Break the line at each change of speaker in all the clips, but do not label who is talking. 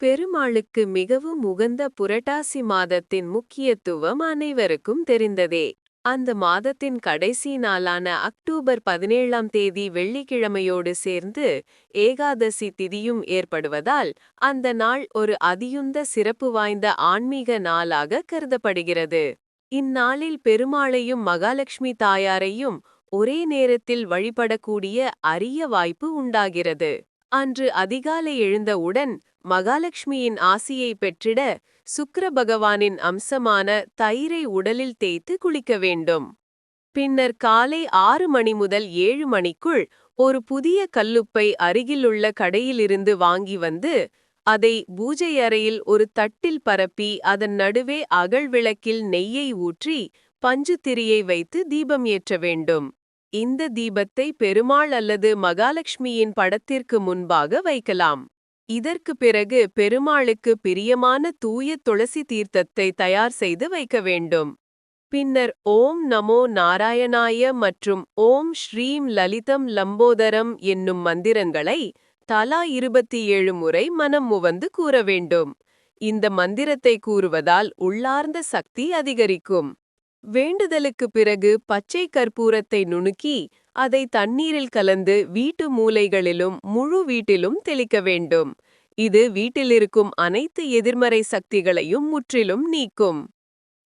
பெருமாளுக்கு மிகவும் உகந்த புரட்டாசி மாதத்தின் முக்கியத்துவம் அனைவருக்கும் தெரிந்ததே. அந்த மாதத்தின் கடைசி நாளான அக்டோபர் 17ஆம் தேதி வெள்ளிக்கிழமையோடு சேர்ந்து ஏகாதசி திதியும் ஏற்படுவதால் அந்த நாள் ஒரு அதியுந்த சிறப்பு வாய்ந்த ஆன்மீக நாளாக கருதப்படுகிறது. இந்நாளில் பெருமாளையும் மகாலட்சுமி தாயாரையும் ஒரே நேரத்தில் வழிபடக்கூடிய அரிய வாய்ப்பு உண்டாகிறது. அன்று அதிகாலை எழுந்தவுடன் மகாலட்சுமியின் ஆசியை பெற்றிட சுக்கிர பகவானின் அம்சமான தயிரை உடலில் தேய்த்து குளிக்க வேண்டும். பின்னர் காலை 6 மணி முதல் 7 மணிக்குள் ஒரு புதிய கல்லுப்பை அருகிலுள்ள கடையிலிருந்து வாங்கி வந்து அதை பூஜை அறையில் ஒரு தட்டில் பரப்பி அதன் நடுவே அகல் விளக்கில் நெய்யை ஊற்றி பஞ்சு திரியை வைத்து தீபம் ஏற்ற வேண்டும். இந்த தீபத்தை பெருமாள் அல்லது மகாலட்சுமியின் படத்திற்கு முன்பாக வைக்கலாம். இதற்கு பிறகு பெருமாளுக்கு பிரியமான தூய துளசி தீர்த்தத்தை தயார் செய்து வைக்க வேண்டும். பின்னர் ஓம் நமோ நாராயணாய மற்றும் ஓம் ஸ்ரீம் லலிதம் லம்போதரம் என்னும் மந்திரங்களை தலா 27 முறை மனம் முவந்து கூற வேண்டும். இந்த மந்திரத்தை கூறுவதால் உள்ளார்ந்த சக்தி அதிகரிக்கும். வேண்டுதலுக்கு பிறகு பச்சை கற்பூரத்தை நுணுக்கி அதை தண்ணீரில் கலந்து வீட்டு மூலைகளிலும் முழு வீட்டிலும் தெளிக்க வேண்டும். இது வீட்டிலிருக்கும் அனைத்து எதிர்மறை சக்திகளையும் முற்றிலும் நீக்கும்.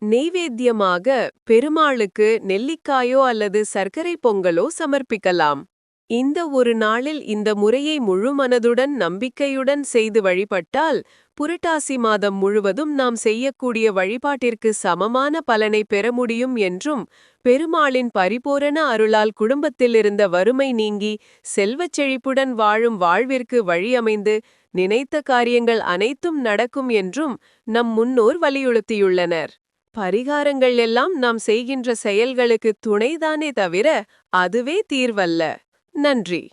நெய்வேத்தியமாக பெருமாளுக்கு நெல்லிக்காயோ அல்லது சர்க்கரை பொங்கலோ சமர்ப்பிக்கலாம். இந்த ஒரு நாளில் இந்த முறையை முழு மனதுடன் நம்பிக்கையுடன் செய்து வழிபட்டால் புரட்டாசி மாதம் முழுவதும் நாம் செய்யக்கூடிய வழிபாட்டிற்கு சமமான பலனை பெற முடியும் என்றும், பெருமாளின் பரிபூரண அருளால் குடும்பத்திலிருந்த வறுமை நீங்கி செல்வச் செழிப்புடன் வாழும் வாழ்விற்கு வழியமைந்து நினைத்த காரியங்கள் அனைத்தும் நடக்கும் என்றும் நம் முன்னோர் வலியுறுத்தியுள்ளனர். பரிகாரங்கள் எல்லாம் நாம் செய்கின்ற செயல்களுக்கு துணைதானே தவிர அதுவே தீர்வல்ல. நன்றி.